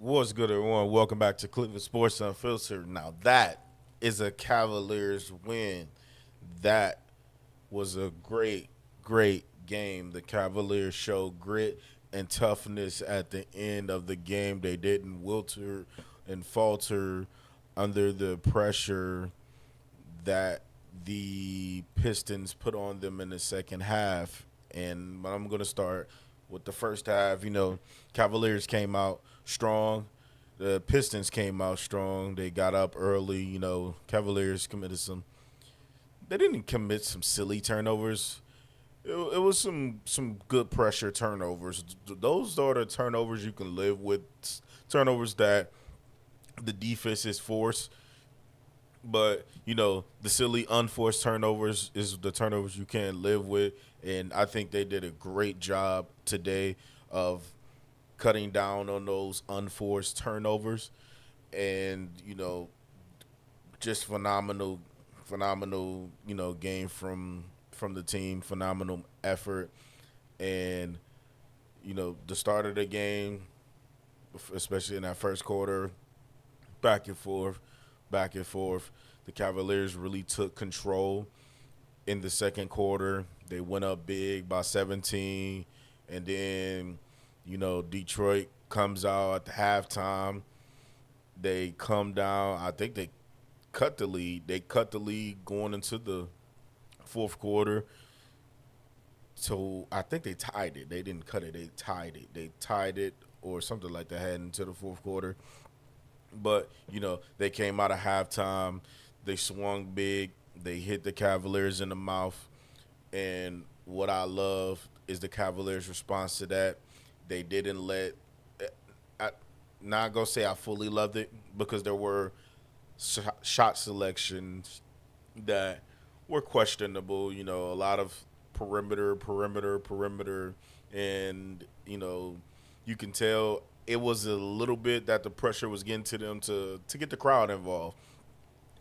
What's good, everyone? Welcome back to Cleveland Sports Unfiltered. Now, that is a Cavaliers win. That was a great game. The Cavaliers showed grit and toughness at the end of the game. They didn't wilter and falter under the pressure that the Pistons put on them in the second half. And I'm going to start with the first half. Cavaliers came out strong. The Pistons came out strong. They got up early. Cavaliers committed some. They didn't commit some silly turnovers. It was some good pressure turnovers. Those are the turnovers you can live with. Turnovers that the defense is forced, but the silly unforced turnovers is the turnovers you can't live with. And I think they did a great job today of cutting down on those unforced turnovers. And just phenomenal game from the team. Phenomenal effort. And the start of the game, especially in that first quarter, back and forth, back and forth. The Cavaliers really took control in the second quarter. They went up big by 17, and then Detroit comes out at the halftime. They come down. I think they cut the lead. They cut the lead going into the fourth quarter. So I think they tied it. They didn't cut it. They tied it. They tied it or something like that heading into the fourth quarter. But, they came out of halftime. They swung big. They hit the Cavaliers in the mouth. And what I love is the Cavaliers' response to that. They didn't let – I not going to say I fully loved it because there were shot selections that were questionable. A lot of perimeter. And, you can tell it was a little bit that the pressure was getting to them to get the crowd involved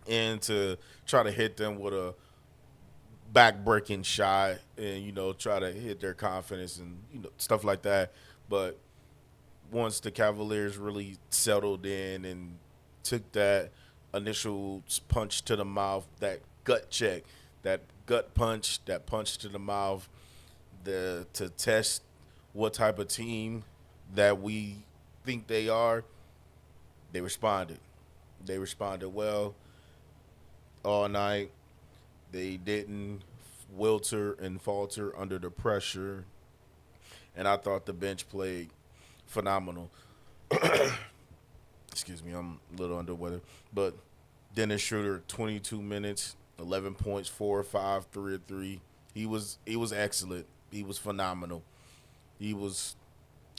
and to try to hit them with a back-breaking shot and, try to hit their confidence and, stuff like that. But once the Cavaliers really settled in and took that initial punch to the mouth, that gut check, that gut punch, that punch to the mouth, to test what type of team that we think they are, they responded. They responded well all night. They didn't wilter and falter under the pressure. And I thought the bench played phenomenal. Excuse me, I'm a little under weather. But Dennis Schroeder, 22 minutes, 11 points, 4 or 5, 3 or 3. He was excellent. He was phenomenal. He was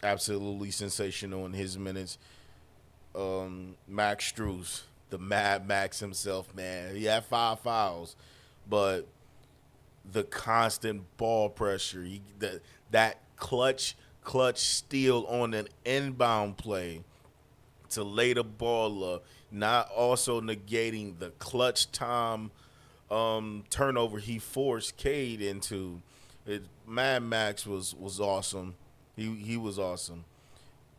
absolutely sensational in his minutes. Max Strus, the Mad Max himself, man. He had 5 fouls, but the constant ball pressure, that clutch steal on an inbound play to lay the ball up, not also negating the clutch time turnover he forced Cade into. Mad Max was awesome. He was awesome.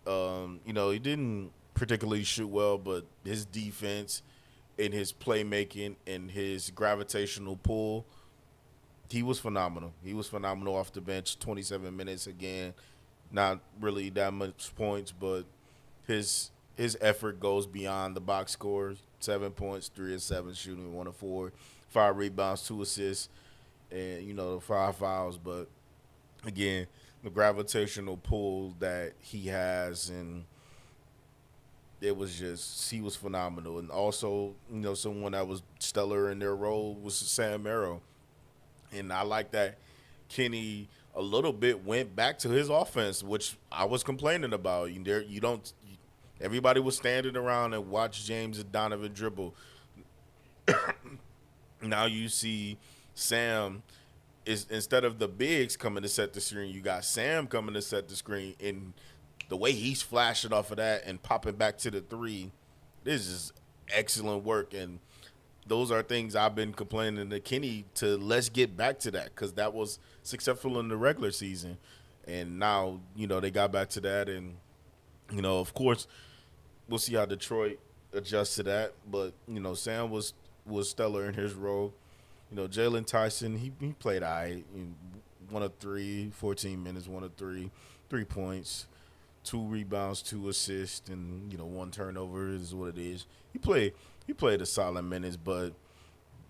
He didn't particularly shoot well, but his defense and his playmaking and his gravitational pull, he was phenomenal. He was phenomenal off the bench. 27 minutes again, not really that much points, but his effort goes beyond the box score. 7 points, 3 of 7 shooting, 1 of 4, 5 rebounds, 2 assists, and 5 fouls. But again, the gravitational pull that he has, and he was phenomenal. And also, someone that was stellar in their role was Sam Merrill. And I like that Kenny a little bit went back to his offense, which I was complaining about. You don't. Everybody was standing around and watch James and Donovan dribble. Now you see Sam is, instead of the bigs coming to set the screen, you got Sam coming to set the screen, and the way he's flashing off of that and popping back to the three, this is excellent work. And those are things I've been complaining to Kenny to, let's get back to that, because that was successful in the regular season. And now, they got back to that. And, of course, we'll see how Detroit adjusts to that. But Sam was stellar in his role. Jalen Tyson, he played all right. 1 of 3, 14 minutes, 1 of 3, 3 points, 2 rebounds, 2 assists, and 1 turnover is what it is. He played a solid minutes, but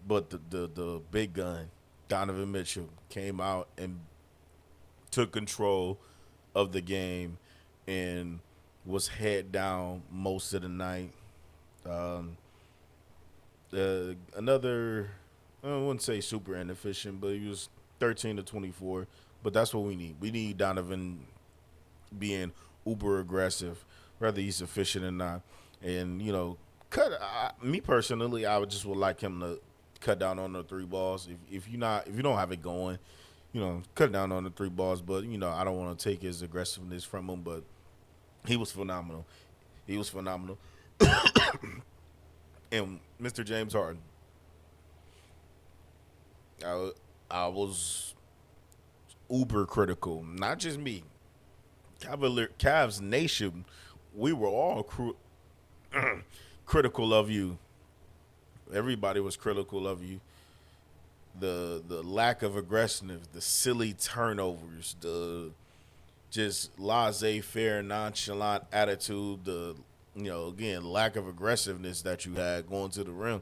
the big gun, Donovan Mitchell, came out and took control of the game and was head down most of the night. Um, another, I wouldn't say super inefficient, but he was 13 to 24. But that's what we need. We need Donovan being uber aggressive, whether he's efficient or not. And me personally, I would like him to cut down on the three balls. If you don't have it going, cut down on the three balls. But I don't want to take his aggressiveness from him. But he was phenomenal. He was phenomenal. And Mr. James Harden, I, I was uber critical. Not just me. Cavs Nation, we were all critical of you. Everybody was critical of you. The lack of aggressiveness, the silly turnovers, the just laissez-faire, nonchalant attitude, the again lack of aggressiveness that you had going to the rim.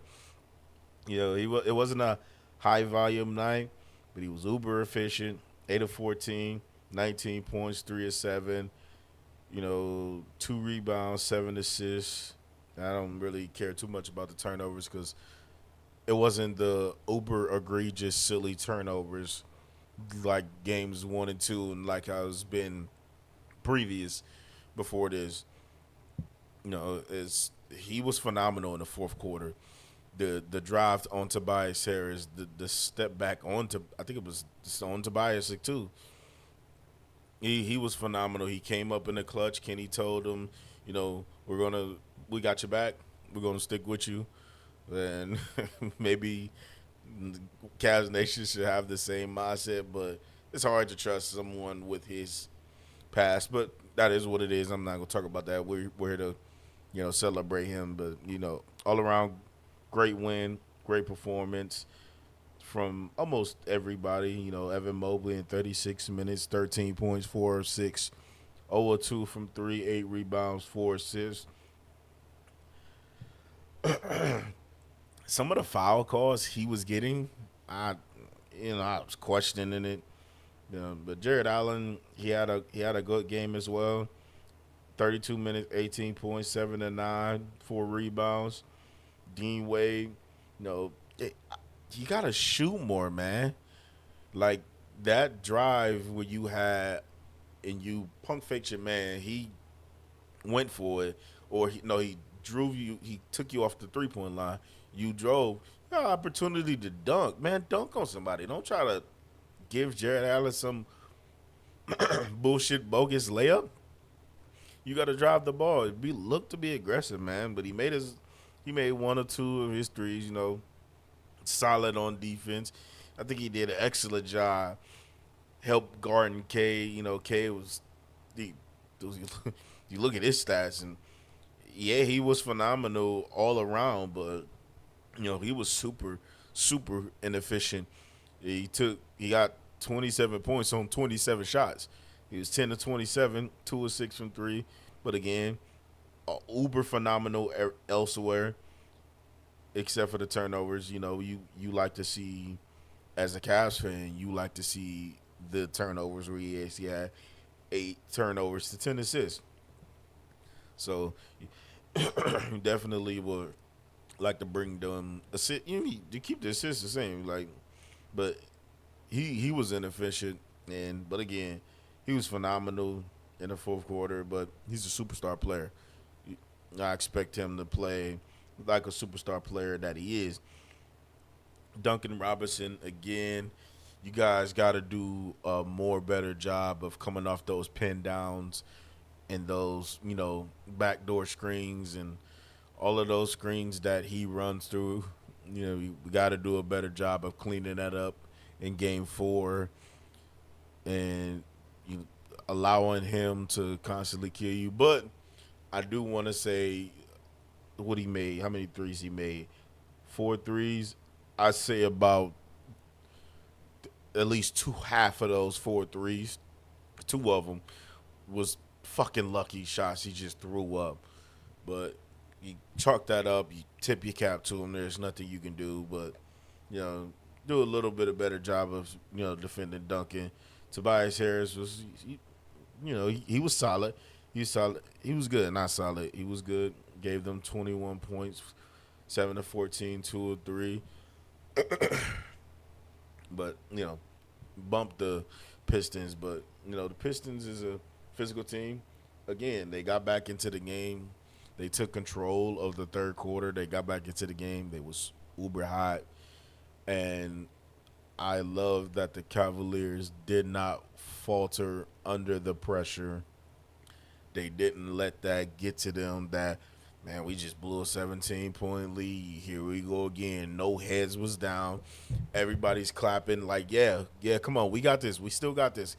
It wasn't a high volume night, but he was uber efficient. 8 of 14, 19 points, 3 of 7. 2 rebounds, 7 assists. I don't really care too much about the turnovers because it wasn't the uber egregious silly turnovers like games 1 and 2 and like I was been previous before this. Is he was phenomenal in the fourth quarter. The drive on Tobias Harris, the step back onto I think it was on Tobias too. He was phenomenal. He came up in the clutch. Kenny told him, we got your back. We're gonna stick with you. And maybe Cavs Nation should have the same mindset, but it's hard to trust someone with his past. But that is what it is. I'm not gonna talk about that. We're here to, celebrate him. But all around, great win, great performance from almost everybody. Evan Mobley in 36 minutes, 13 points, 4 of 6, 0 of 2 from three, 8 rebounds, 4 assists. Some of the foul calls he was getting, I was questioning it. But Jared Allen, he had a good game as well. 32 minutes, 18 points, 7 of 9, 4 rebounds. Dean Wade, you gotta shoot more, man. Like that drive where you had and you punk faked your man, he went for it, or he drew you, he took you off the 3 point line. You drove, you got an opportunity to dunk, man. Dunk on somebody. Don't try to give Jared Allen some bullshit bogus layup. You got to drive the ball. Look to be aggressive, man. But he made 1 or 2 of his threes. Solid on defense. I think he did an excellent job. Help guarding K. K was the. You look at his stats and yeah, he was phenomenal all around, but he was super, super inefficient. He got 27 points on 27 shots. He was 10 to 27, 2 of 6 from three. But again, uber phenomenal elsewhere, except for the turnovers. You like to see, as a Cavs fan, you like to see the turnovers where he had 8 turnovers to 10 assists. So you definitely would like to bring them assist. To keep the assists the same, but he was inefficient, but again, he was phenomenal in the fourth quarter. But he's a superstar player. I expect him to play like a superstar player that he is. Duncan Robinson again. You guys got to do a more better job of coming off those pin downs and those backdoor screens and all of those screens that he runs through. We got to do a better job of cleaning that up in Game 4 and allowing him to constantly kill you. But I do want to say what he made, how many threes he made. Four threes. I say about at least two half of those four threes, two of them was fucking lucky shots he just threw up. But you chalk that up, you tip your cap to him. There's nothing you can do but, do a little bit of better job of, defending Duncan. Tobias Harris was, he was solid. He was solid. He was good, not solid. He was good. Gave them 21 points, 7 to 14, 2 or 3. But, bumped the Pistons. But, the Pistons is a physical team. Again, they got back into the game. They took control of the third quarter. They got back into the game. They was uber hot. And I love that the Cavaliers did not falter under the pressure. They didn't let that get to them that, man, we just blew a 17-point lead. Here we go again. No heads was down. Everybody's clapping like, yeah, yeah, come on. We got this. We still got this.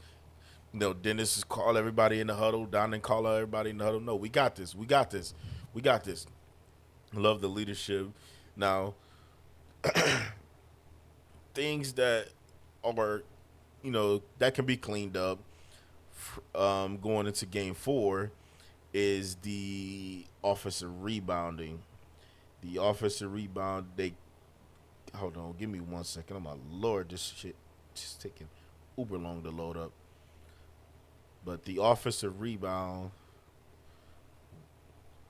Dennis is call everybody in the huddle. Don didn't call everybody in the huddle. No, we got this. We got this. We got this. Love the leadership. Now, things that are, that can be cleaned up going into game four is the offensive rebounding. The offensive rebound, they hold on, give me 1 second. Oh my lord, this shit just taking uber long to load up. But the offensive rebound,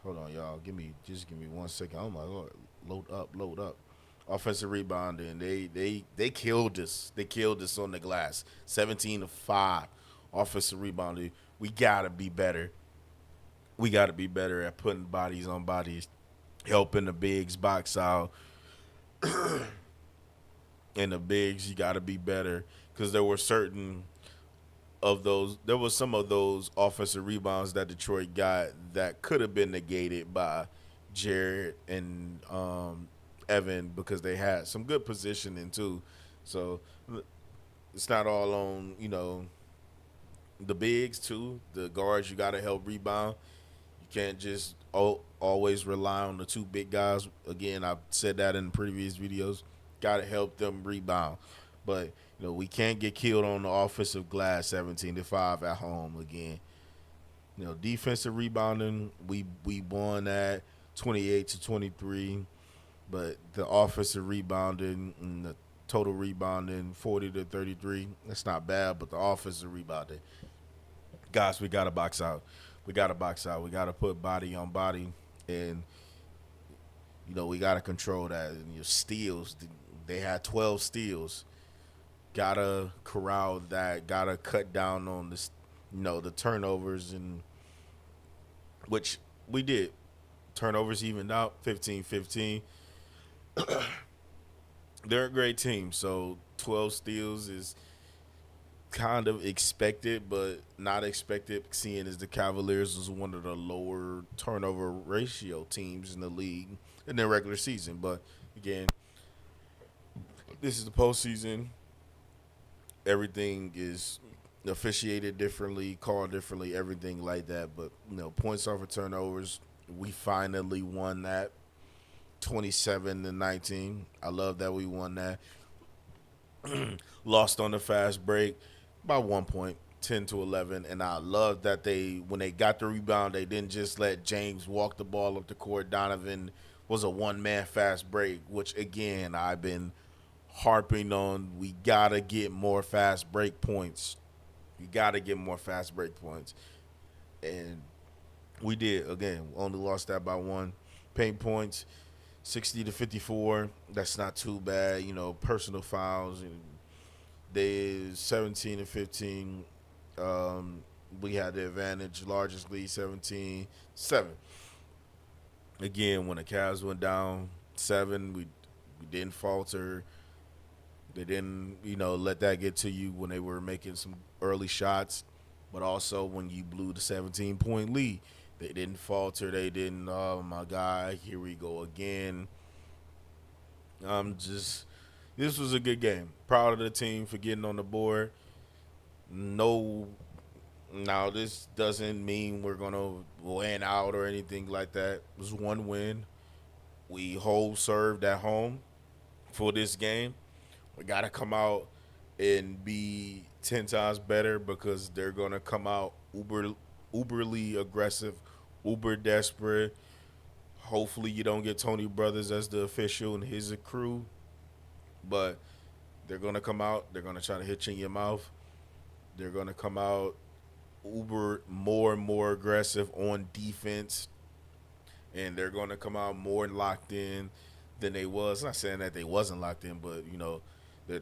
hold on, y'all. Give me 1 second. Oh my lord, load up. Offensive rebounding, they killed us. They killed us on the glass. 17-5. Offensive rebounding. We gotta be better. We gotta be better at putting bodies on bodies, helping the bigs box out. And the bigs, you gotta be better because there was some of those offensive rebounds that Detroit got that could have been negated by Jared and Evan because they had some good positioning too. So it's not all on the bigs too. The guards you got to help rebound. You can't just always rely on the two big guys. Again, I've said that in previous videos. Got to help them rebound. But we can't get killed on the offensive glass 17-5 at home again. Defensive rebounding, we won that 28-23, but the offensive rebounding and the total rebounding 40-33, that's not bad, but the offensive rebounding, guys, we got to box out. We got to box out. We got to put body on body, and we got to control that. And your steals, they had 12 steals. Gotta corral that. Gotta cut down on this, the turnovers, and which we did. Turnovers evened out 15-15. They're a great team, so 12 steals is kind of expected, but not expected, seeing as the Cavaliers was one of the lower turnover ratio teams in the league in their regular season. But again, this is the postseason. Everything is officiated differently, called differently, everything like that. But points off of turnovers, we finally won that 27-19. I love that we won that. Lost on the fast break by 1 point, 10-11, and I love that when they got the rebound, they didn't just let James walk the ball up the court. Donovan was a one-man fast break, which again I've been harping on. We gotta get more fast break points. You gotta get more fast break points, and we did. Again, only lost that by one. Paint points, 60-54. That's not too bad. Personal fouls. They 17-15. We had the advantage. Largest lead, 17-7. Again, when the Cavs went down 7, we didn't falter. They didn't, let that get to you when they were making some early shots. But also when you blew the 17-point lead, they didn't falter. They didn't, oh, my God, here we go again. This was a good game. Proud of the team for getting on the board. No, Now, this doesn't mean we're going to win out or anything like that. It was one win. We hold served at home for this game. We got to come out and be 10 times better because they're going to come out uberly aggressive, uber desperate. Hopefully, you don't get Tony Brothers as the official and his crew, but they're going to come out. They're going to try to hit you in your mouth. They're going to come out uber more and more aggressive on defense, and they're going to come out more locked in than they was. Not saying that they wasn't locked in, but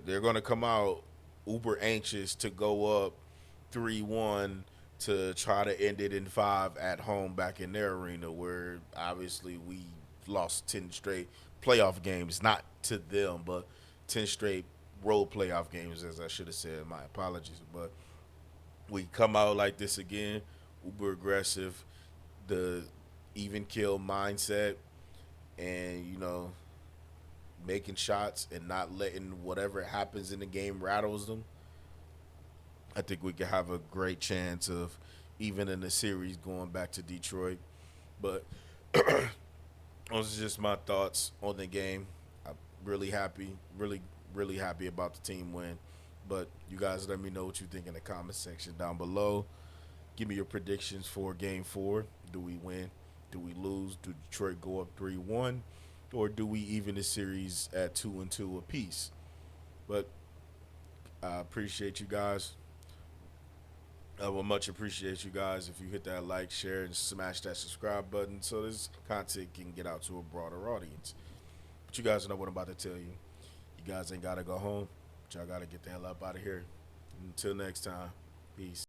they're going to come out uber anxious to go up 3-1 to try to end it in five at home back in their arena, where obviously we lost 10 straight playoff games, not to them, but 10 straight road playoff games, as I should have said. My apologies, but we come out like this again, uber aggressive, the even kill mindset, and making shots and not letting whatever happens in the game rattles them. I think we could have a great chance of even in the series going back to Detroit. But those are just my thoughts on the game. I'm really happy, really happy about the team win. But you guys let me know what you think in the comment section down below. Give me your predictions for game 4. Do we win? Do we lose? Do Detroit go up 3-1? Or do we even the series at 2-2 apiece? But I appreciate you guys. I would much appreciate you guys if you hit that like, share, and smash that subscribe button so this content can get out to a broader audience. But you guys know what I'm about to tell you. You guys ain't got to go home. But y'all got to get the hell up out of here. Until next time, peace.